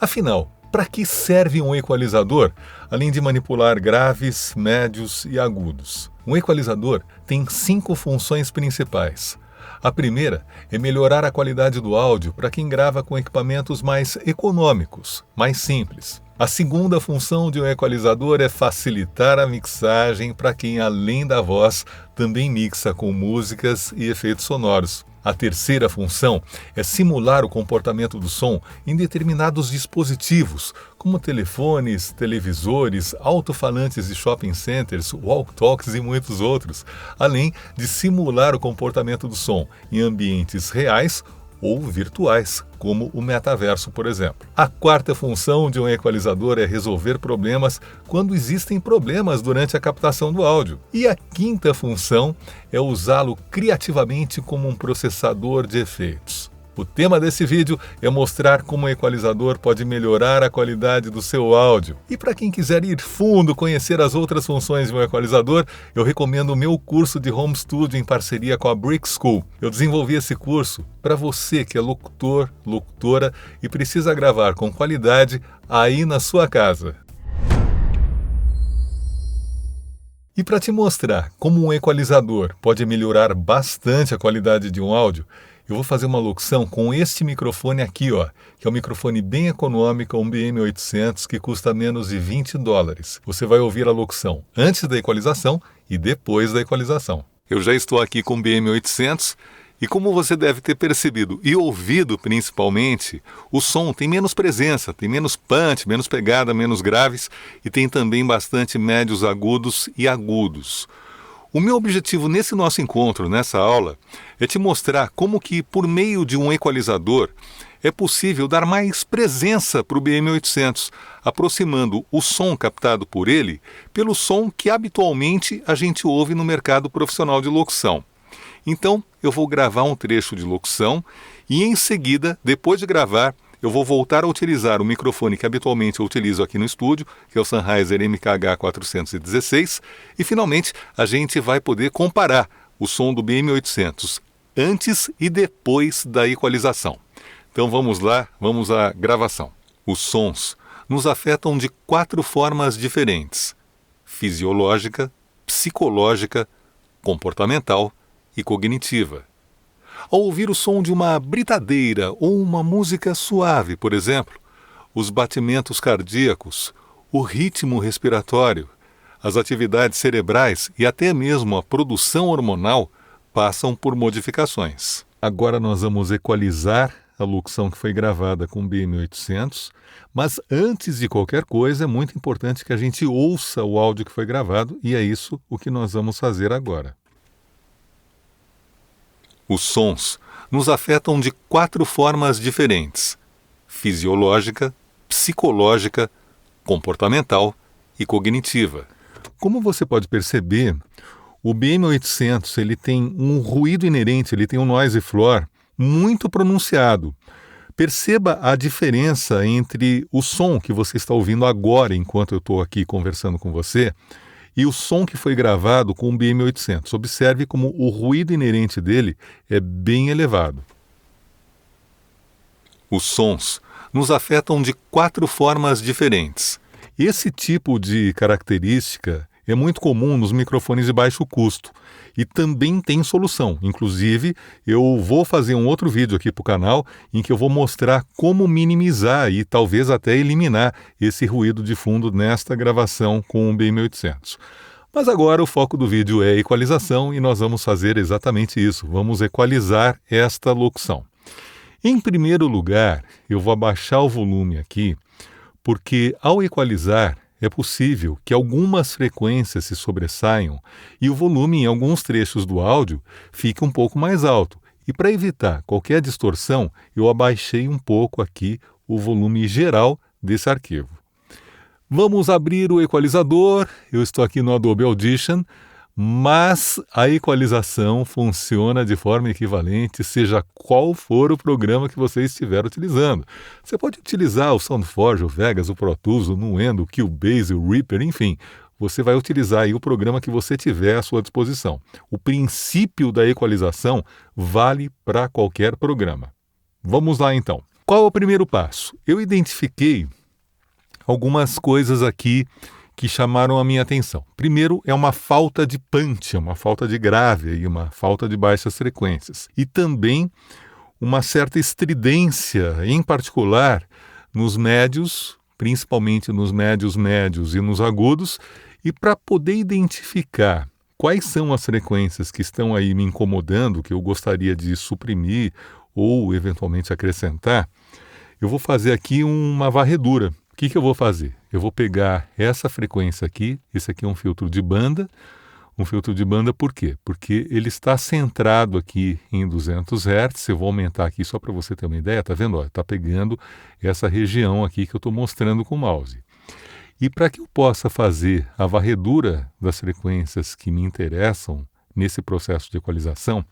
Afinal, para que serve um equalizador, além de manipular graves, médios e agudos? Um equalizador tem 5 funções principais. A primeira é melhorar a qualidade do áudio para quem grava com equipamentos mais econômicos, mais simples. A segunda função de um equalizador é facilitar a mixagem para quem, além da voz, também mixa com músicas e efeitos sonoros. A terceira função é simular o comportamento do som em determinados dispositivos, como telefones, televisores, alto-falantes de shopping centers, walk-talks e muitos outros, além de simular o comportamento do som em ambientes reais ou virtuais, como o metaverso, por exemplo. A quarta função de um equalizador é resolver problemas quando existem problemas durante a captação do áudio. E a quinta função é usá-lo criativamente como um processador de efeitos. O tema desse vídeo é mostrar como o equalizador pode melhorar a qualidade do seu áudio. E para quem quiser ir fundo, conhecer as outras funções de um equalizador, eu recomendo o meu curso de Home Studio em parceria com a Brick School. Eu desenvolvi esse curso para você que é locutor, locutora e precisa gravar com qualidade aí na sua casa. E para te mostrar como um equalizador pode melhorar bastante a qualidade de um áudio, eu vou fazer uma locução com este microfone aqui, que é um microfone bem econômico, um BM800 que custa menos de $20. Você vai ouvir a locução antes da equalização e depois da equalização. Eu já estou aqui com o BM800 e como você deve ter percebido e ouvido principalmente, o som tem menos presença, tem menos punch, menos pegada, menos graves e tem também bastante médios agudos e agudos. O meu objetivo nesse nosso encontro, nessa aula, é te mostrar como que, por meio de um equalizador, é possível dar mais presença para o BM800, aproximando o som captado por ele pelo som que habitualmente a gente ouve no mercado profissional de locução. Então, eu vou gravar um trecho de locução e, em seguida, depois de gravar, eu vou voltar a utilizar o microfone que habitualmente eu utilizo aqui no estúdio, que é o Sennheiser MKH416, e finalmente a gente vai poder comparar o som do BM800 antes e depois da equalização. Então vamos lá, vamos à gravação. Os sons nos afetam de 4 formas diferentes: fisiológica, psicológica, comportamental e cognitiva. Ao ouvir o som de uma britadeira ou uma música suave, por exemplo, os batimentos cardíacos, o ritmo respiratório, as atividades cerebrais e até mesmo a produção hormonal passam por modificações. Agora nós vamos equalizar a locução que foi gravada com o BM800, mas antes de qualquer coisa é muito importante que a gente ouça o áudio que foi gravado e é isso o que nós vamos fazer agora. Os sons nos afetam de 4 formas diferentes: fisiológica, psicológica, comportamental e cognitiva. Como você pode perceber, o BM800 ele tem um ruído inerente, ele tem um noise floor muito pronunciado. Perceba a diferença entre o som que você está ouvindo agora, enquanto eu estou aqui conversando com você, e o som que foi gravado com o BM800. Observe como o ruído inerente dele é bem elevado. Os sons nos afetam de 4 formas diferentes. Esse tipo de característica é muito comum nos microfones de baixo custo e também tem solução. Inclusive, eu vou fazer um outro vídeo aqui para o canal em que eu vou mostrar como minimizar e talvez até eliminar esse ruído de fundo nesta gravação com o BM800. Mas agora o foco do vídeo é equalização e nós vamos fazer exatamente isso. Vamos equalizar esta locução. Em primeiro lugar, eu vou abaixar o volume aqui, porque ao equalizar, é possível que algumas frequências se sobressaiam e o volume em alguns trechos do áudio fique um pouco mais alto. E para evitar qualquer distorção, eu abaixei um pouco aqui o volume geral desse arquivo. Vamos abrir o equalizador. Eu estou aqui no Adobe Audition, mas a equalização funciona de forma equivalente, seja qual for o programa que você estiver utilizando. Você pode utilizar o SoundForge, o Vegas, o Pro Tools, o Nuendo, o Cubase, o Reaper, enfim. Você vai utilizar aí o programa que você tiver à sua disposição. O princípio da equalização vale para qualquer programa. Vamos lá então. Qual é o primeiro passo? Eu identifiquei algumas coisas aqui que chamaram a minha atenção. Primeiro, é uma falta de punch, uma falta de grave e uma falta de baixas frequências. E também uma certa estridência, em particular nos médios, principalmente nos médios e nos agudos, e para poder identificar quais são as frequências que estão aí me incomodando, que eu gostaria de suprimir ou eventualmente acrescentar, eu vou fazer aqui uma varredura. O que eu vou fazer? Eu vou pegar essa frequência aqui, esse aqui é um filtro de banda. Um filtro de banda por quê? Porque ele está centrado aqui em 200 Hz. Eu vou aumentar aqui só para você ter uma ideia, tá vendo? Está pegando essa região aqui que eu estou mostrando com o mouse. E para que eu possa fazer a varredura das frequências que me interessam nesse processo de equalização,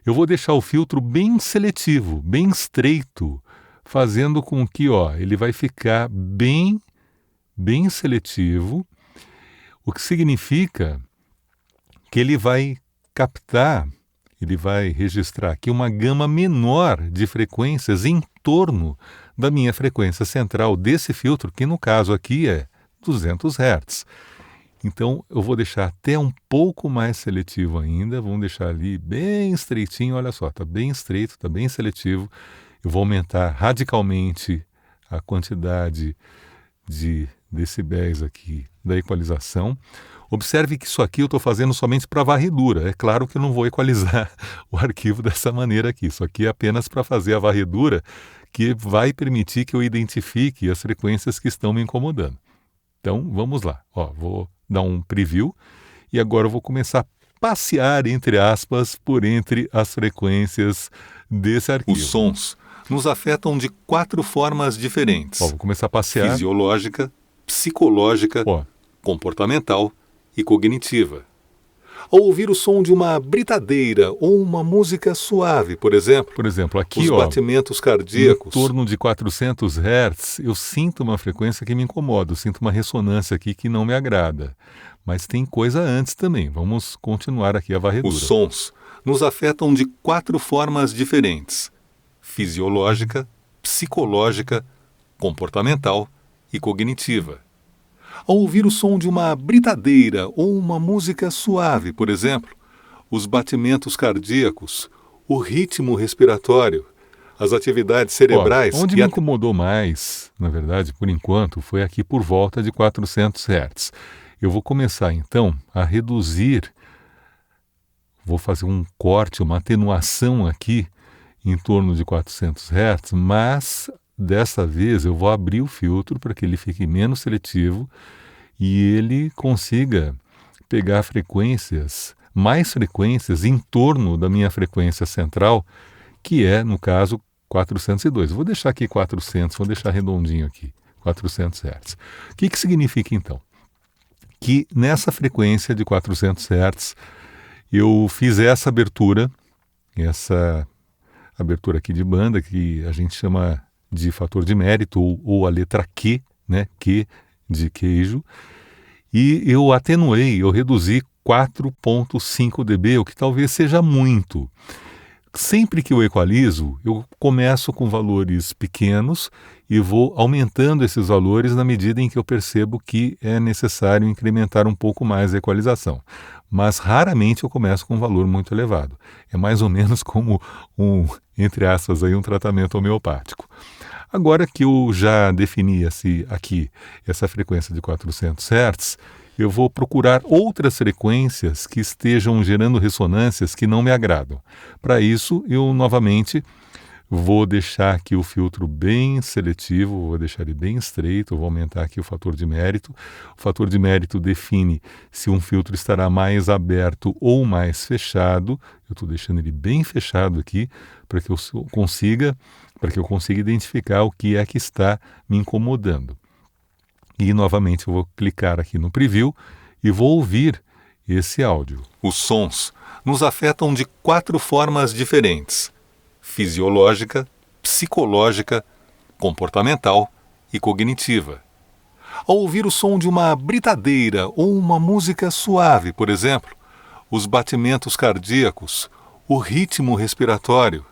eu vou deixar o filtro bem seletivo, bem estreito, fazendo com que ele vai ficar bem seletivo, o que significa que ele vai captar, ele vai registrar aqui uma gama menor de frequências em torno da minha frequência central desse filtro, que no caso aqui é 200 Hz. Então eu vou deixar até um pouco mais seletivo ainda, vamos deixar ali bem estreitinho, olha só, está bem estreito, está bem seletivo. Eu vou aumentar radicalmente a quantidade de decibéis aqui da equalização. Observe que isso aqui eu estou fazendo somente para varredura. É claro que eu não vou equalizar o arquivo dessa maneira aqui. Isso aqui é apenas para fazer a varredura que vai permitir que eu identifique as frequências que estão me incomodando. Então, vamos lá. Vou dar um preview e agora eu vou começar a passear, entre aspas, por entre as frequências desse arquivo. Os sons nos afetam de 4 formas diferentes. Vou começar a passear. Fisiológica, psicológica, comportamental e cognitiva. Ao ouvir o som de uma britadeira ou uma música suave, por exemplo, aqui, os batimentos cardíacos, em torno de 400 Hz, eu sinto uma frequência que me incomoda, eu sinto uma ressonância aqui que não me agrada. Mas tem coisa antes também. Vamos continuar aqui a varredura. Os sons nos afetam de 4 formas diferentes: fisiológica, psicológica, comportamental e cognitiva. Ao ouvir o som de uma britadeira ou uma música suave, por exemplo, os batimentos cardíacos, o ritmo respiratório, as atividades cerebrais... Onde me incomodou mais, na verdade, por enquanto, foi aqui por volta de 400 Hz. Eu vou começar, então, a reduzir, vou fazer um corte, uma atenuação aqui, em torno de 400 Hz, mas dessa vez eu vou abrir o filtro para que ele fique menos seletivo e ele consiga pegar mais frequências em torno da minha frequência central, que é, no caso, 402. Eu vou deixar aqui 400, vou deixar redondinho aqui, 400 Hz. O que significa, então? Que nessa frequência de 400 Hz eu fiz essa abertura aqui de banda, que a gente chama de fator de mérito, ou a letra Q, né? Q de queijo, e eu atenuei, eu reduzi 4.5 dB, o que talvez seja muito. Sempre que eu equalizo, eu começo com valores pequenos e vou aumentando esses valores na medida em que eu percebo que é necessário incrementar um pouco mais a equalização. Mas raramente eu começo com um valor muito elevado. É mais ou menos como entre aspas, um tratamento homeopático. Agora que eu já defini aqui essa frequência de 400 Hz, eu vou procurar outras frequências que estejam gerando ressonâncias que não me agradam. Para isso, eu novamente vou deixar aqui o filtro bem seletivo, vou deixar ele bem estreito, vou aumentar aqui o fator de mérito. O fator de mérito define se um filtro estará mais aberto ou mais fechado. Eu estou deixando ele bem fechado aqui para que eu consiga identificar o que é que está me incomodando. E novamente eu vou clicar aqui no preview e vou ouvir esse áudio. Os sons nos afetam de 4 formas diferentes: fisiológica, psicológica, comportamental e cognitiva. Ao ouvir o som de uma britadeira ou uma música suave, por exemplo, os batimentos cardíacos, o ritmo respiratório,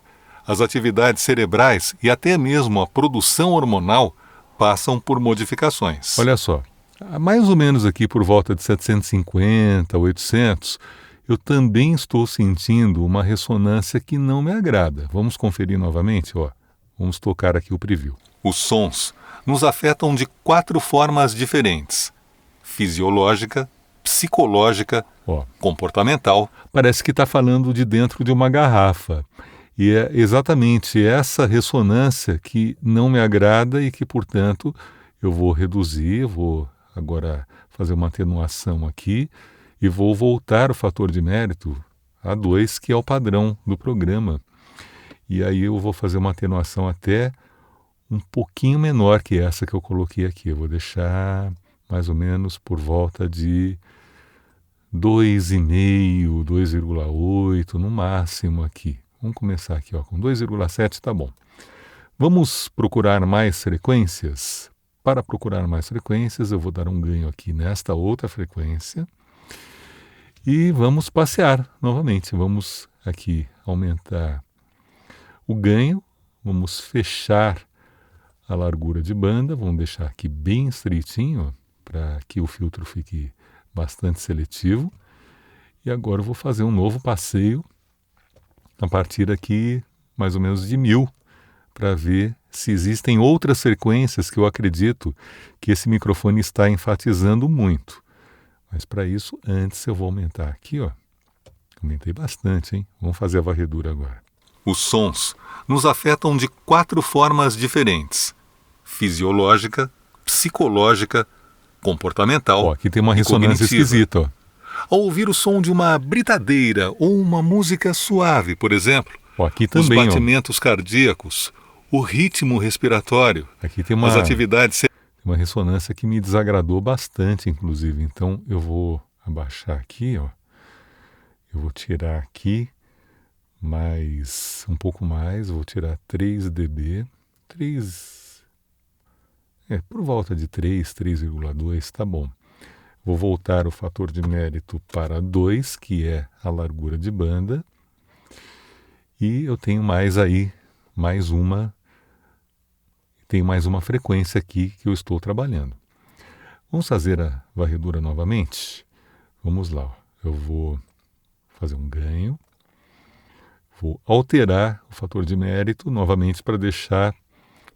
As atividades cerebrais e até mesmo a produção hormonal passam por modificações. Olha só, mais ou menos aqui por volta de 750, 800, eu também estou sentindo uma ressonância que não me agrada. Vamos conferir novamente, ó. Vamos tocar aqui o preview. Os sons nos afetam de 4 formas diferentes: fisiológica, psicológica, comportamental. Parece que está falando de dentro de uma garrafa. E é exatamente essa ressonância que não me agrada e que, portanto, eu vou reduzir, vou agora fazer uma atenuação aqui e vou voltar o fator de mérito a 2, que é o padrão do programa. E aí eu vou fazer uma atenuação até um pouquinho menor que essa que eu coloquei aqui. Eu vou deixar mais ou menos por volta de 2,5, 2,8 no máximo aqui. Vamos começar aqui, ó, com 2,7 tá bom. Vamos procurar mais frequências? Para procurar mais frequências, eu vou dar um ganho aqui nesta outra frequência. E vamos passear novamente. Vamos aqui aumentar o ganho. Vamos fechar a largura de banda. Vamos deixar aqui bem estreitinho para que o filtro fique bastante seletivo. E agora eu vou fazer um novo passeio a partir aqui mais ou menos de 1000 para ver se existem outras frequências que eu acredito que esse microfone está enfatizando muito. Mas para isso, antes eu vou aumentar aqui, ó. Aumentei bastante, hein? Vamos fazer a varredura agora. Os sons nos afetam de 4 formas diferentes: fisiológica, psicológica, comportamental. Ó, aqui tem uma ressonância esquisita, ó. Ao ouvir o som de uma britadeira ou uma música suave, por exemplo, aqui também, os batimentos cardíacos, o ritmo respiratório, aqui tem as atividades... Tem uma ressonância que me desagradou bastante, inclusive. Então eu vou abaixar aqui, ó. Eu vou tirar aqui mais um pouco mais, vou tirar 3 dB, por volta de 3,2, tá bom. Vou voltar o fator de mérito para 2, que é a largura de banda. E eu tenho mais uma frequência aqui que eu estou trabalhando. Vamos fazer a varredura novamente? Vamos lá. Ó. Eu vou fazer um ganho. Vou alterar o fator de mérito novamente para deixar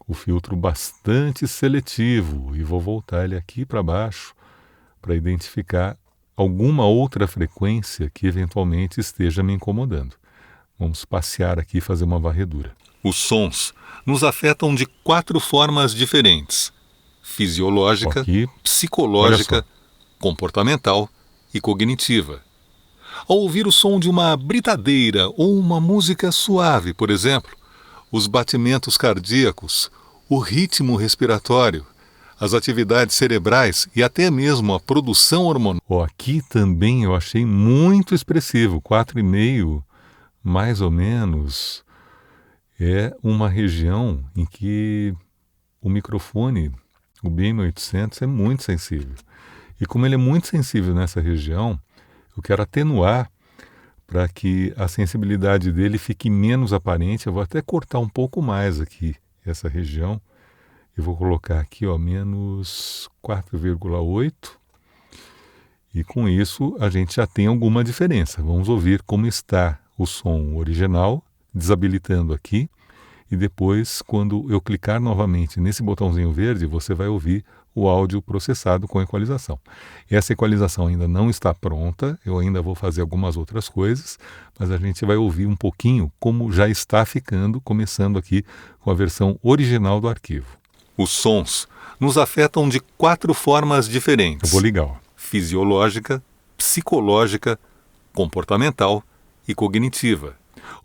o filtro bastante seletivo. E vou voltar ele aqui para baixo para identificar alguma outra frequência que eventualmente esteja me incomodando. Vamos passear aqui e fazer uma varredura. Os sons nos afetam de 4 formas diferentes: fisiológica, aqui, psicológica, comportamental e cognitiva. Ao ouvir o som de uma britadeira ou uma música suave, por exemplo, os batimentos cardíacos, o ritmo respiratório, as atividades cerebrais e até mesmo a produção hormonal. Aqui também eu achei muito expressivo, 4,5 mais ou menos. É uma região em que o microfone, o BM800, é muito sensível. E como ele é muito sensível nessa região, eu quero atenuar para que a sensibilidade dele fique menos aparente. Eu vou até cortar um pouco mais aqui essa região. Eu vou colocar aqui, ó, menos 4,8. E com isso a gente já tem alguma diferença. Vamos ouvir como está o som original, desabilitando aqui. E depois, quando eu clicar novamente nesse botãozinho verde, você vai ouvir o áudio processado com equalização. Essa equalização ainda não está pronta, eu ainda vou fazer algumas outras coisas, mas a gente vai ouvir um pouquinho como já está ficando, começando aqui com a versão original do arquivo. Os sons nos afetam de 4 formas diferentes. Eu vou ligar, ó. Fisiológica, psicológica, comportamental e cognitiva.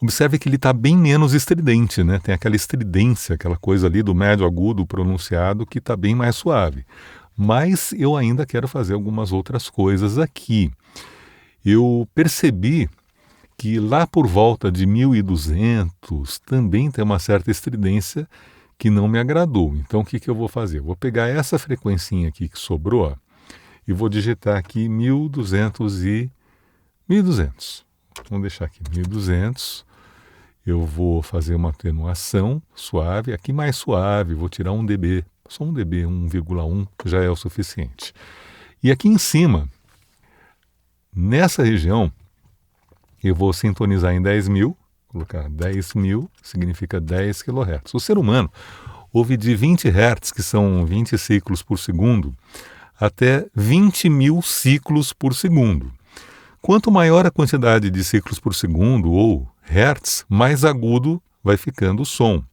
Observe que ele está bem menos estridente, né? Tem aquela estridência, aquela coisa ali do médio agudo pronunciado que está bem mais suave. Mas eu ainda quero fazer algumas outras coisas aqui. Eu percebi que lá por volta de 1200 também tem uma certa estridência que não me agradou. Então o que eu vou fazer? Eu vou pegar essa frequencinha aqui que sobrou, ó, e vou digitar aqui 1200 e 1200. Vamos deixar aqui 1200. eu vou fazer uma atenuação suave, aqui mais suave, vou tirar 1 dB, só 1 dB, 1,1 já é o suficiente. E aqui em cima, nessa região, eu vou sintonizar em 10.000, colocar 10.000, significa 10 kHz. O ser humano ouve de 20 Hz, que são 20 ciclos por segundo, até 20.000 ciclos por segundo. Quanto maior a quantidade de ciclos por segundo, ou Hertz, mais agudo vai ficando o som.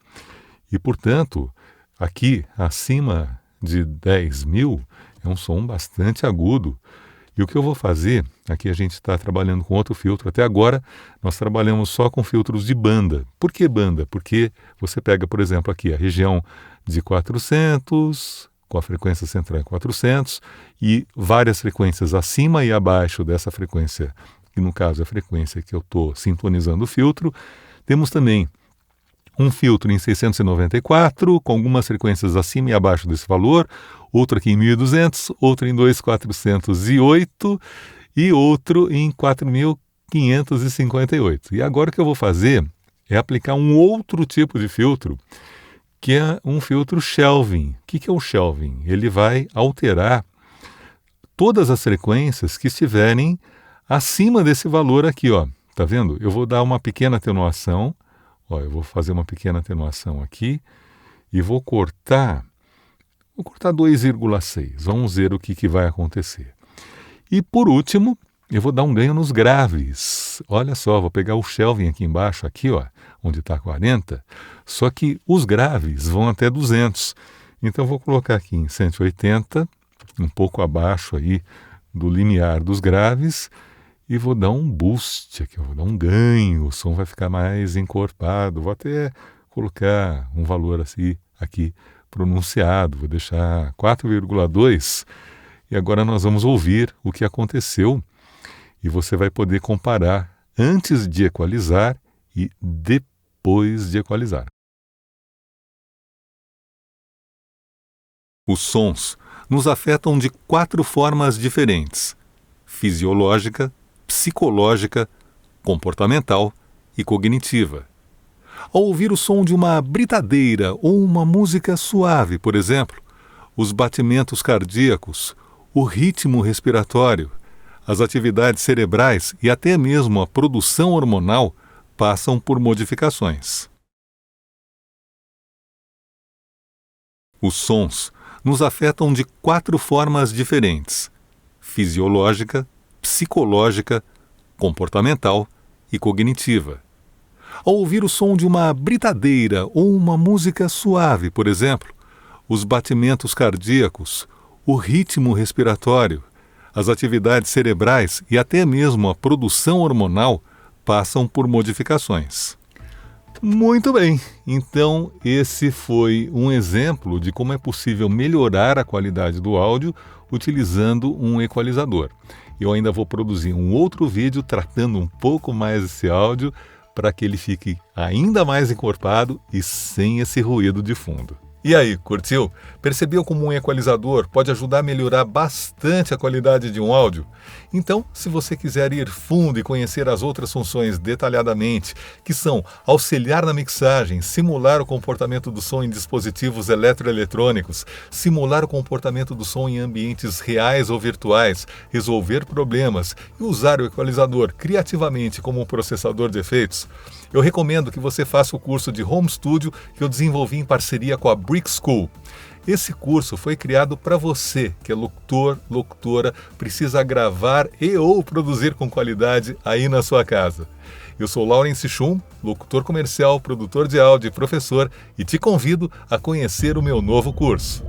E, portanto, aqui acima de 10.000 é um som bastante agudo. E o que eu vou fazer, aqui a gente está trabalhando com outro filtro, até agora nós trabalhamos só com filtros de banda. Por que banda? Porque você pega, por exemplo, aqui a região de 400, com a frequência central em 400, e várias frequências acima e abaixo dessa frequência, que no caso é a frequência que eu estou sintonizando o filtro. Temos também um filtro em 694, com algumas frequências acima e abaixo desse valor, outro aqui em 1200, outro em 2408 e outro em 4558. E agora o que eu vou fazer é aplicar um outro tipo de filtro, que é um filtro shelving. O que é o shelving? Ele vai alterar todas as frequências que estiverem acima desse valor aqui, ó. Tá vendo? Eu vou dar uma pequena atenuação. Ó, eu vou fazer uma pequena atenuação aqui e vou cortar 2,6. Vamos ver o que vai acontecer. E por último, eu vou dar um ganho nos graves. Olha só, vou pegar o shelving aqui embaixo, aqui, ó, onde está 40, só que os graves vão até 200. Então eu vou colocar aqui em 180, um pouco abaixo aí do limiar dos graves, e vou dar um boost aqui, vou dar um ganho, o som vai ficar mais encorpado. Vou até colocar um valor assim aqui pronunciado, vou deixar 4,2, e agora nós vamos ouvir o que aconteceu, e você vai poder comparar antes de equalizar e depois de equalizar. Os sons nos afetam de 4 formas diferentes: fisiológica, psicológica, comportamental e cognitiva. Ao ouvir o som de uma britadeira ou uma música suave, por exemplo, os batimentos cardíacos, o ritmo respiratório, as atividades cerebrais e até mesmo a produção hormonal passam por modificações. Os sons nos afetam de 4 formas diferentes: fisiológica, psicológica, comportamental e cognitiva. Ao ouvir o som de uma britadeira ou uma música suave, por exemplo, os batimentos cardíacos, o ritmo respiratório, as atividades cerebrais e até mesmo a produção hormonal passam por modificações. Muito bem, então esse foi um exemplo de como é possível melhorar a qualidade do áudio utilizando um equalizador. Eu ainda vou produzir um outro vídeo tratando um pouco mais esse áudio para que ele fique ainda mais encorpado e sem esse ruído de fundo. E aí, curtiu? Percebeu como um equalizador pode ajudar a melhorar bastante a qualidade de um áudio? Então, se você quiser ir fundo e conhecer as outras funções detalhadamente, que são auxiliar na mixagem, simular o comportamento do som em dispositivos eletroeletrônicos, simular o comportamento do som em ambientes reais ou virtuais, resolver problemas e usar o equalizador criativamente como um processador de efeitos, eu recomendo que você faça o curso de Home Studio que eu desenvolvi em parceria com a Brick School. Esse curso foi criado para você, que é locutor, locutora, precisa gravar e ou produzir com qualidade aí na sua casa. Eu sou Laurence Schum, locutor comercial, produtor de áudio e professor, e te convido a conhecer o meu novo curso.